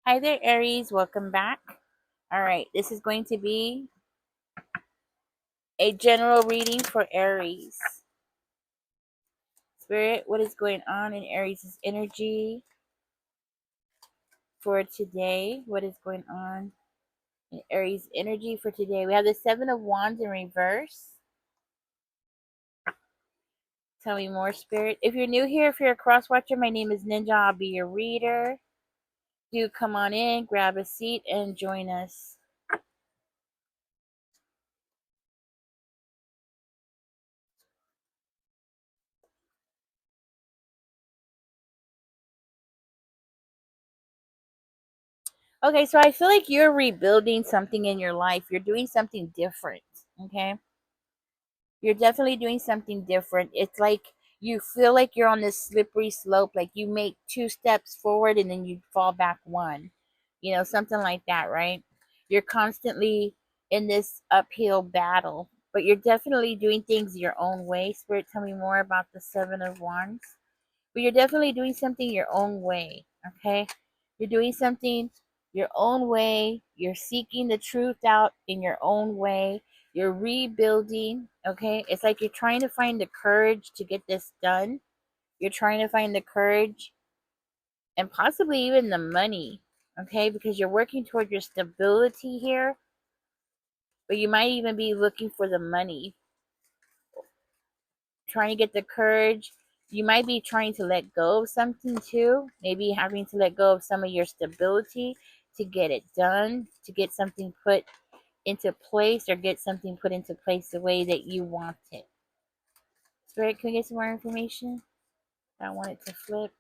Hi there, Aries. Welcome back. All right, this is going to be a general reading for Aries. Spirit, what is going on in Aries' energy for today? What is going on in Aries' energy for today? We have the Seven of Wands in reverse. Tell me more, Spirit. If you're new here, if you're a cross watcher, my name is Ninja. I'll be your reader. Do come on in, grab a seat, and join us. Okay, so I feel like you're rebuilding something in your life. You're doing something different. Okay. You're definitely doing something different. It's like you feel like you're on this slippery slope, like you make two steps forward and then you fall back one. Something like that, right? You're constantly in this uphill battle, but you're definitely doing things your own way. Spirit, tell me more about the Seven of Wands. But you're definitely doing something your own way, okay? You're doing something your own way. You're seeking the truth out in your own way. You're rebuilding, okay? It's like you're trying to find the courage to get this done. You're trying to find the courage and possibly even the money, okay? Because you're working toward your stability here, but you might even be looking for the money, trying to get the courage. You might be trying to let go of something too, maybe having to let go of some of your stability to get it done, to get something put into place or get something put into place the way that you want it. Spirit, can we get some more information? I want it to flip.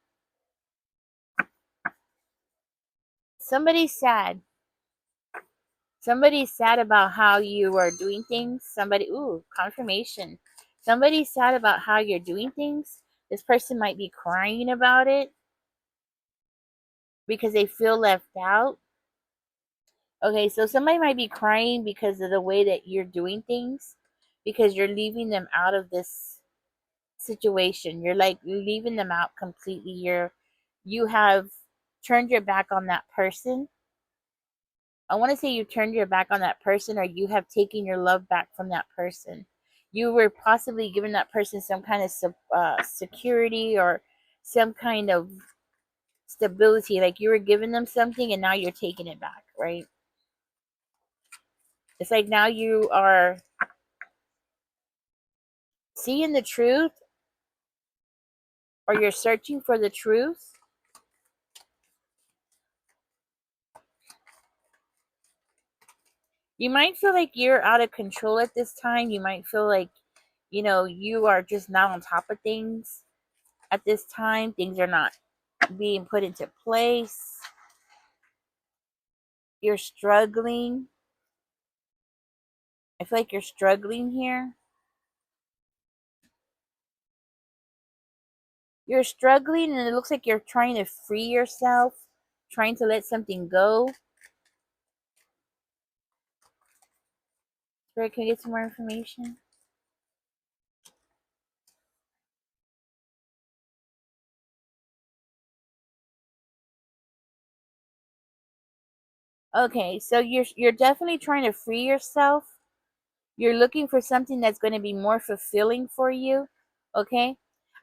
Somebody's sad. Somebody's sad about how you are doing things. Confirmation. Somebody's sad about how you're doing things. This person might be crying about it because they feel left out. Okay, so somebody might be crying because of the way that you're doing things, because you're leaving them out of this situation. You're like leaving them out completely. You have turned your back on that person. I want to say you turned your back on that person, or you have taken your love back from that person. You were possibly giving that person some kind of security or some kind of stability. Like you were giving them something and now you're taking it back, right? It's like now you are seeing the truth, or you're searching for the truth. You might feel like you're out of control at this time. You might feel like, you are just not on top of things at this time. Things are not being put into place. You're struggling. I feel like you're struggling here. You're struggling, and it looks like you're trying to free yourself, trying to let something go. Spirit, can I get some more information? Okay, so you're definitely trying to free yourself. You're looking for something that's going to be more fulfilling for you. Okay,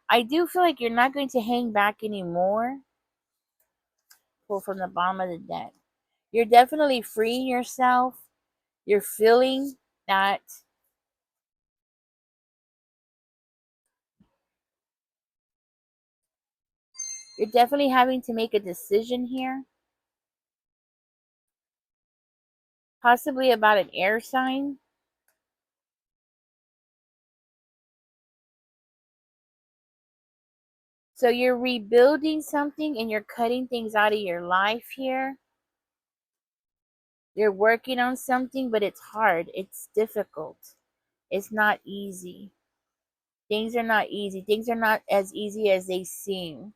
I do feel like you're not going to hang back anymore. Pull from the bottom of the deck. You're definitely freeing yourself. You're feeling that you're definitely having to make a decision here, possibly about an air sign. So you're rebuilding something and you're cutting things out of your life here. You're working on something, but it's hard. It's difficult. It's not easy. Things are not easy. Things are not as easy as they seem.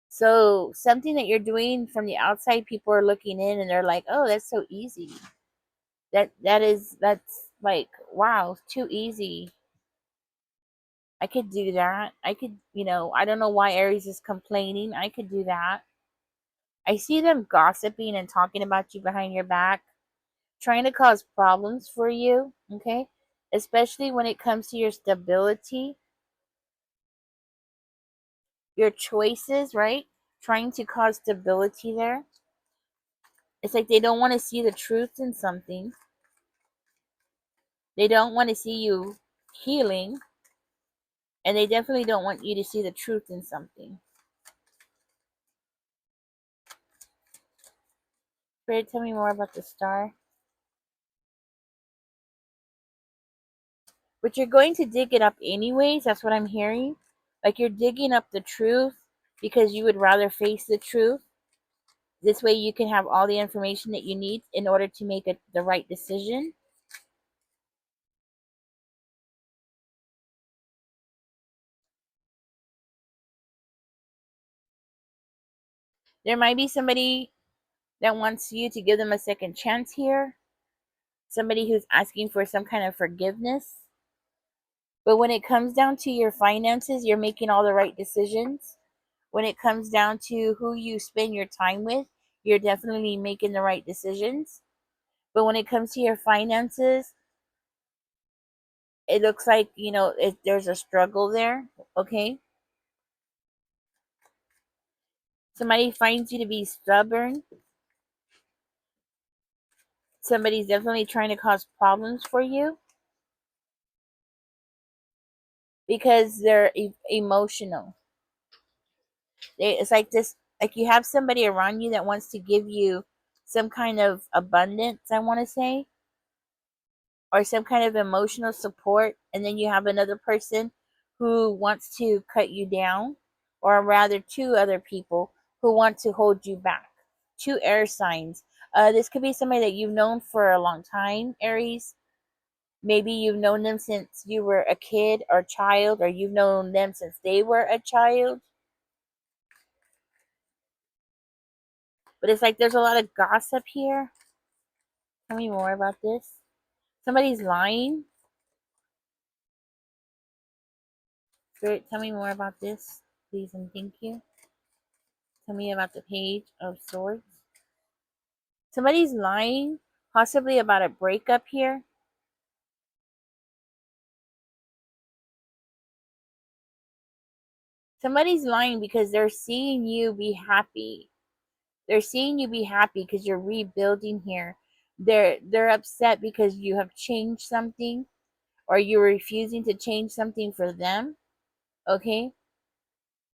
So something that you're doing from the outside, people are looking in and they're like, "Oh, that's so easy. That's like, wow, too easy. I could do that. I could, I don't know why Aries is complaining. I could do that." I see them gossiping and talking about you behind your back, trying to cause problems for you, okay? Especially when it comes to your stability, your choices, right? Trying to cause stability there. It's like they don't want to see the truth in something. They don't want to see you healing, and they definitely don't want you to see the truth in something. Spirit, tell me more about the star. But you're going to dig it up anyways. That's what I'm hearing. Like you're digging up the truth because you would rather face the truth. This way you can have all the information that you need in order to make the right decision. There might be somebody that wants you to give them a second chance here. Somebody who's asking for some kind of forgiveness. But when it comes down to your finances, you're making all the right decisions. When it comes down to who you spend your time with, you're definitely making the right decisions. But when it comes to your finances, it looks like, there's a struggle there. Okay. Somebody finds you to be stubborn. Somebody's definitely trying to cause problems for you because they're emotional. It's like this, like you have somebody around you that wants to give you some kind of abundance, I want to say, or some kind of emotional support, and then you have another person who wants to cut you down, or rather two other people who want to hold you back. Two air signs. This could be somebody that you've known for a long time, Aries. Maybe you've known them since you were a kid or child, or you've known them since they were a child. But it's like there's a lot of gossip here. Tell me more about this. Somebody's lying. Spirit, tell me more about this, please and thank you. Tell me about the Page of Swords. Somebody's lying, possibly about a breakup here. Somebody's lying because they're seeing you be happy. They're seeing you be happy because you're rebuilding here. They're upset because you have changed something, or you're refusing to change something for them. Okay?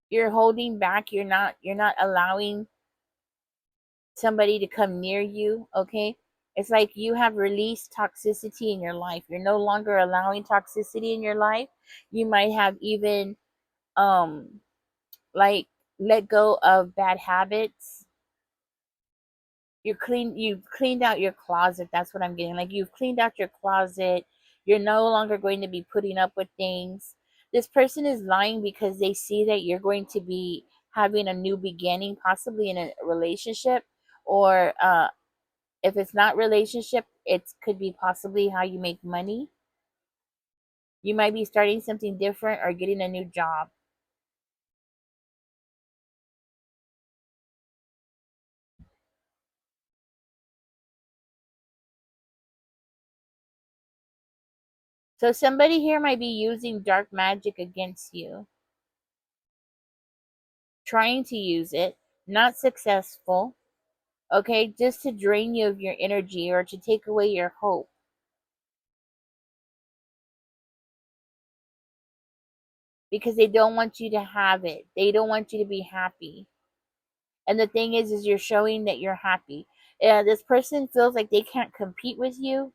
You're holding back. You're not allowing somebody to come near you. Okay? It's like you have released toxicity in your life. You're no longer allowing toxicity in your life. You might have even like let go of bad habits. You've cleaned out your closet. That's what I'm getting. Like you've cleaned out your closet. You're no longer going to be putting up with things. This person is lying because they see that you're going to be having a new beginning, possibly in a relationship, or if it's not relationship, it could be possibly how you make money. You might be starting something different or getting a new job. So somebody here might be using dark magic against you, trying to use it, not successful, okay, just to drain you of your energy or to take away your hope because they don't want you to have it. They don't want you to be happy. And the thing is you're showing that you're happy. This person feels like they can't compete with you.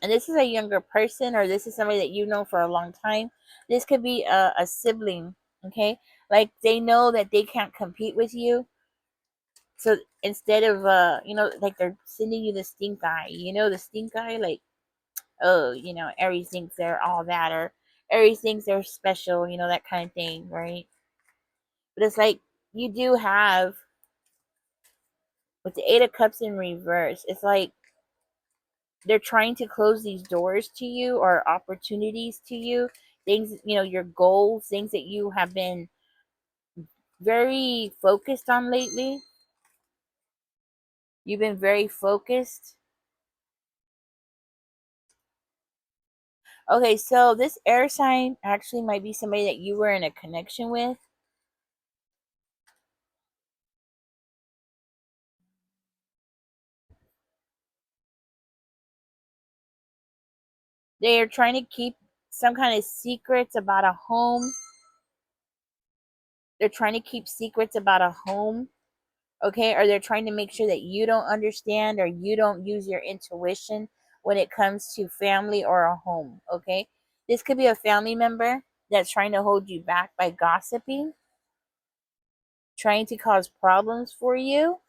And this is a younger person, or this is somebody that you've known for a long time. This could be a sibling, okay? Like they know that they can't compete with you. So instead of, like they're sending you the stink eye, the stink eye, like, oh, Aries thinks they're all that, or Aries thinks they're special, that kind of thing, right? But it's like you do have, with the Eight of Cups in reverse, it's like they're trying to close these doors to you or opportunities to you, things, your goals, things that you have been very focused on lately? You've been very focused. Okay, so this air sign actually might be somebody that you were in a connection with. They are trying to keep some kind of secrets about a home. They're trying to keep secrets about a home, okay? Or they're trying to make sure that you don't understand or you don't use your intuition when it comes to family or a home, okay? This could be a family member that's trying to hold you back by gossiping, trying to cause problems for you,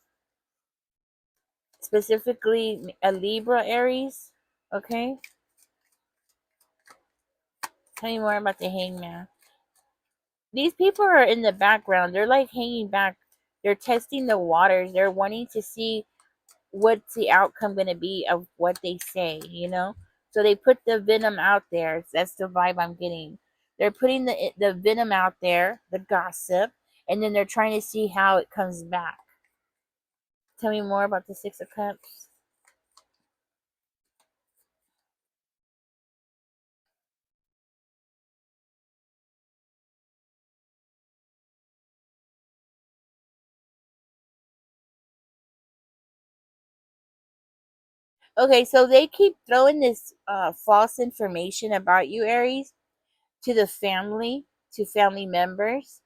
specifically a Libra Aries, okay? Tell me more about the hangman. These people are in the background. They're like hanging back. They're testing the waters. They're wanting to see what's the outcome going to be of what they say, you know? So they put the venom out there. That's the vibe I'm getting. They're putting the venom out there, the gossip, and then they're trying to see how it comes back. Tell me more about the 6 of Cups. Okay, so they keep throwing this false information about you, Aries, to the family, to family members,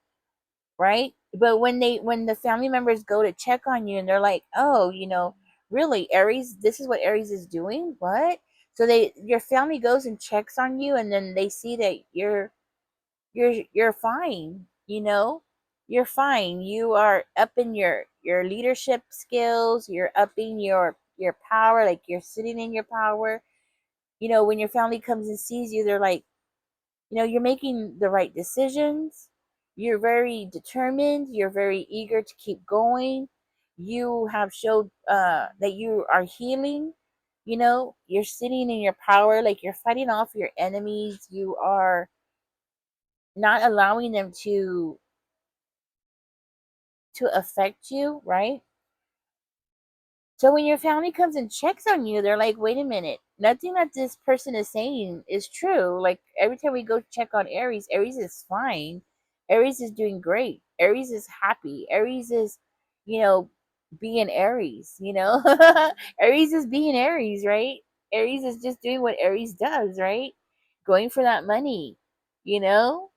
right? But when the family members go to check on you and they're like, "Oh, really, Aries, this is what Aries is doing?" What? So your family goes and checks on you and then they see that you're fine, you know? You're fine. You are upping your leadership skills, you're upping your power, like you're sitting in your power. When your family comes and sees you, they're like, you're making the right decisions. You're very determined. You're very eager to keep going. You have showed that you are healing. You're sitting in your power, like you're fighting off your enemies. You are not allowing them to affect you, right? So when your family comes and checks on you, they're like, wait a minute, nothing that this person is saying is true. Like every time we go check on Aries, Aries is fine. Aries is doing great. Aries is happy. Aries is, you know, being Aries. Aries is being Aries, right? Aries is just doing what Aries does, right? Going for that money, you know,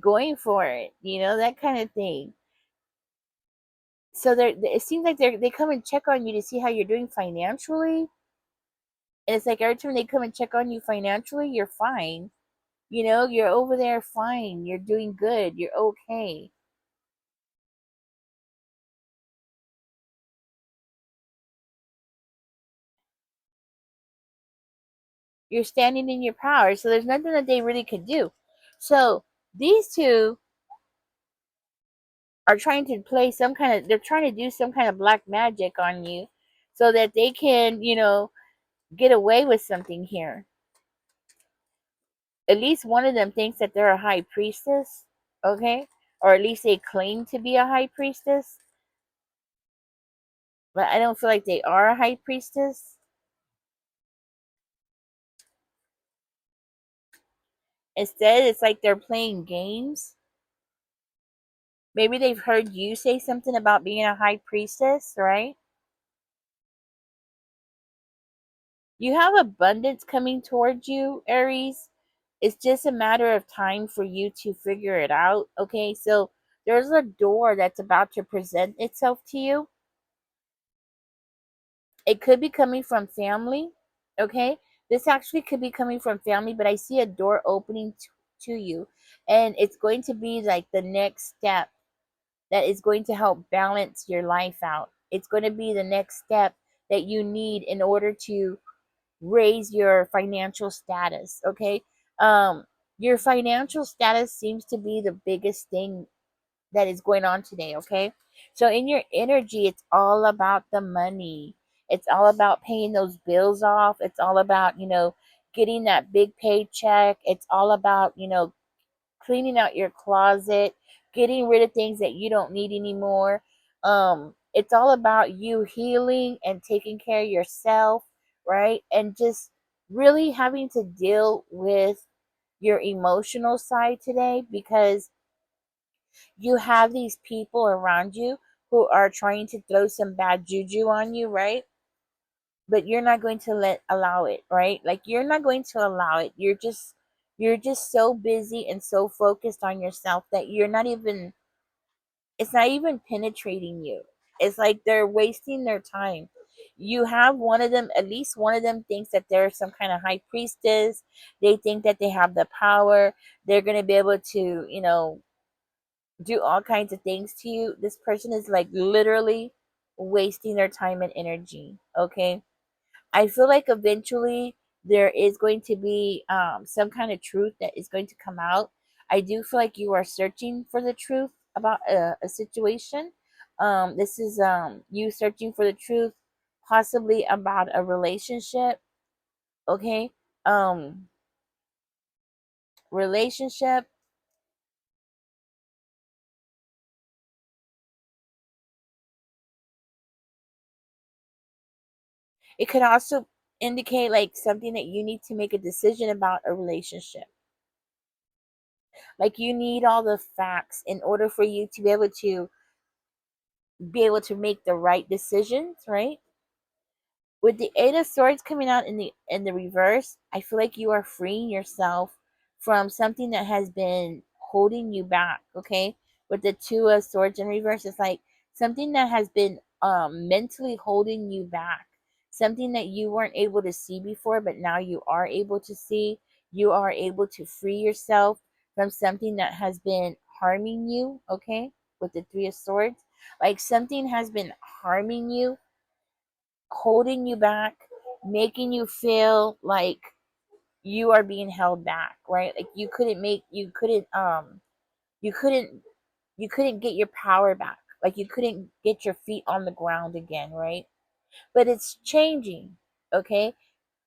going for it, that kind of thing. So it seems like they come and check on you to see how you're doing financially, and it's like every time they come and check on you financially, you're fine. You're over there fine. You're doing good. You're okay. You're standing in your power. So there's nothing that they really could do. So these two are trying to play some kind of. They're trying to do some kind of black magic on you, so that they can, get away with something here. At least one of them thinks that they're a high priestess, okay? Or at least they claim to be a high priestess, but I don't feel like they are a high priestess. Instead, it's like they're playing games. Maybe they've heard you say something about being a high priestess, right? You have abundance coming towards you, Aries. It's just a matter of time for you to figure it out, okay? So there's a door that's about to present itself to you. It could be coming from family, okay? This actually could be coming from family, but I see a door opening to you, and it's going to be like the next step that is going to help balance your life out. It's going to be the next step that you need in order to raise your financial status, okay? Your financial status seems to be the biggest thing that is going on today, okay? So in your energy, it's all about the money. It's all about paying those bills off. It's all about, getting that big paycheck. It's all about, cleaning out your closet, getting rid of things that you don't need anymore. It's all about you healing and taking care of yourself, right? And just really having to deal with your emotional side today, because you have these people around you who are trying to throw some bad juju on you, right? But you're not going to let allow it, right? Like, you're not going to allow it. You're just so busy and so focused on yourself that you're not even, it's not even penetrating you. It's like they're wasting their time. You have one of them, at least one of them thinks that they're some kind of high priestess. They think that they have the power. They're going to be able to, do all kinds of things to you. This person is like literally wasting their time and energy. Okay. I feel like eventually there is going to be some kind of truth that is going to come out. I do feel like you are searching for the truth about a situation. This is you searching for the truth, possibly about a relationship. Okay. Um, Relationship. It could also indicate like something that you need to make a decision about a relationship. Like, you need all the facts in order for you to be able to make the right decisions, right? With the Eight of Swords coming out in the reverse, I feel like you are freeing yourself from something that has been holding you back. Okay, with the Two of Swords in reverse, it's like something that has been mentally holding you back, something that you weren't able to see before, but now you are able to see. You are able to free yourself from something that has been harming you. Okay, with the Three of Swords, like something has been harming you, holding you back, making you feel like you are being held back, right? Like you couldn't you couldn't get your power back. Like, you couldn't get your feet on the ground again, right? But it's changing, okay?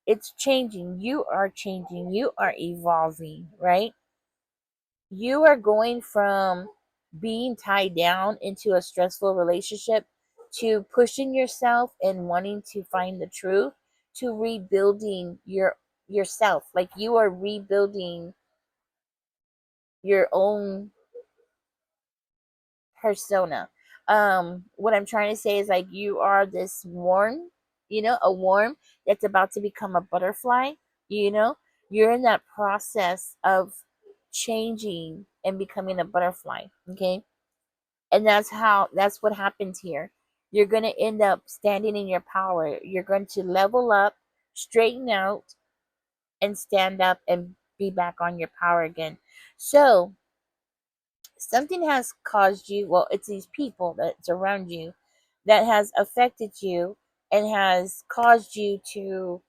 It's changing. You are changing. You are evolving, right? You are going from being tied down into a stressful relationship to pushing yourself and wanting to find the truth, to rebuilding yourself. Like, you are rebuilding your own persona. What I'm trying to say is, like, you are this worm, a worm that's about to become a butterfly. you know you're in that process of changing and becoming a butterfly. Okay, and that's what happens here. You're going to end up standing in your power. You're going to level up, straighten out, and stand up and be back on your power again. So something has caused you, well, it's these people that's around you that has affected you and has caused you to,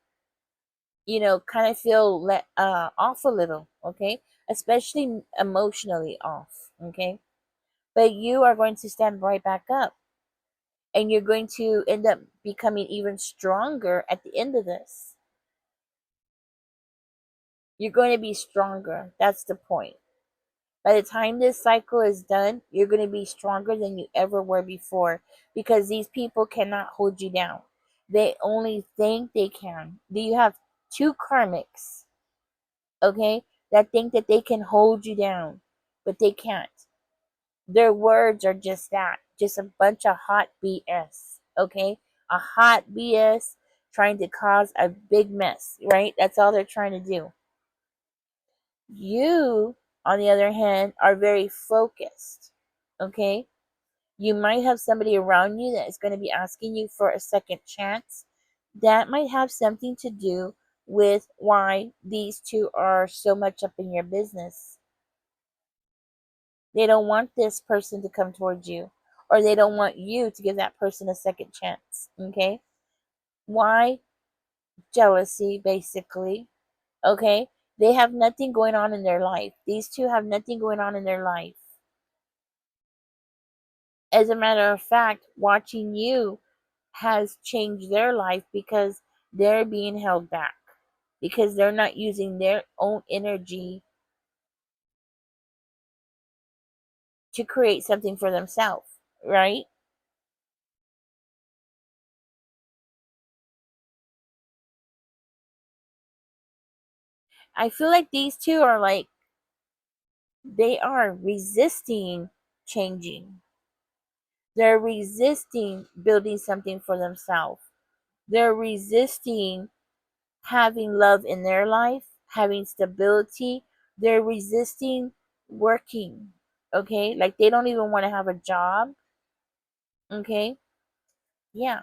kind of feel off a little. Okay, especially emotionally off. Okay, but you are going to stand right back up, and you're going to end up becoming even stronger at the end of this. You're going to be stronger. That's the point. By the time this cycle is done, you're going to be stronger than you ever were before, because these people cannot hold you down. They only think they can. You have two karmics, okay, that think that they can hold you down, but they can't. Their words are just that, just a bunch of hot BS, okay? A hot BS trying to cause a big mess, right? That's all they're trying to do. You, on the other hand, are very focused, okay? You might have somebody around you that is going to be asking you for a second chance. That might have something to do with why these two are so much up in your business. They don't want this person to come towards you, or they don't want you to give that person a second chance. Okay? Why? Jealousy, basically. Okay? They have nothing going on in their life. These two have nothing going on in their life. As a matter of fact, watching you has changed their life, because they're being held back, because they're not using their own energy to create something for themselves, right? I feel like these two are like, they are resisting changing. They're resisting building something for themselves. They're resisting having love in their life, having stability. They're resisting working. Okay? Like they don't even want to have a job. Okay? Yeah.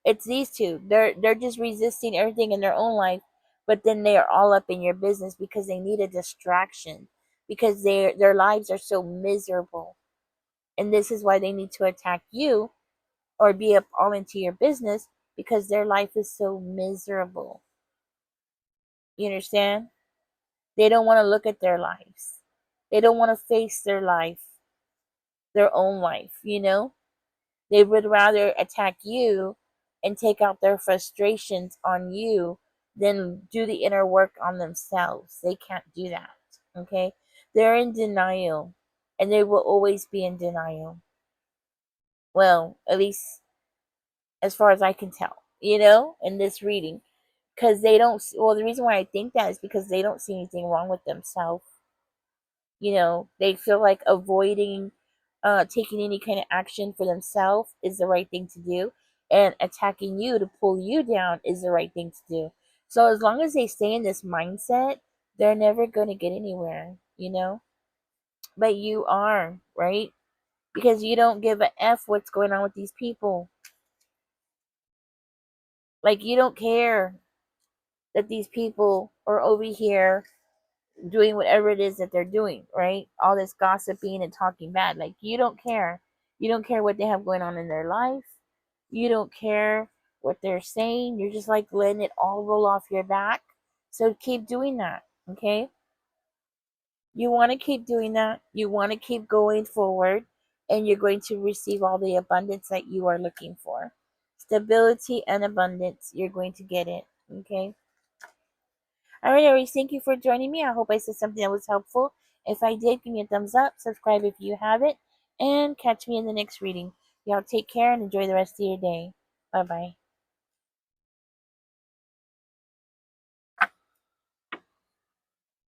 It's these two. They're just resisting everything in their own life, but then they are all up in your business because they need a distraction. Because their lives are so miserable. And this is why they need to attack you or be up all into your business because their life is so miserable. You understand? They don't want to look at their lives. They don't want to face their life, their own life, you know? They would rather attack you and take out their frustrations on you than do the inner work on themselves. They can't do that. Okay? They're in denial and they will always be in denial. Well, at least as far as I can tell, in this reading. Because they don't, well, the reason why I think that is because they don't see anything wrong with themselves. They feel like avoiding taking any kind of action for themselves is the right thing to do, and attacking you to pull you down is the right thing to do. So as long as they stay in this mindset, they're never going to get anywhere. But you are, right? Because you don't give a F what's going on with these people. Like, you don't care that these people are over here doing whatever it is that they're doing, right? All this gossiping and talking bad. Like, you don't care. You don't care what they have going on in their life. You don't care what they're saying. You're just like letting it all roll off your back. So keep doing that, okay? You want to keep doing that. You want to keep going forward, and you're going to receive all the abundance that you are looking for. Stability and abundance. You're going to get it, okay? All right, Aries, thank you for joining me. I hope I said something that was helpful. If I did, give me a thumbs up, subscribe if you haven't, and catch me in the next reading. Y'all take care and enjoy the rest of your day. Bye bye.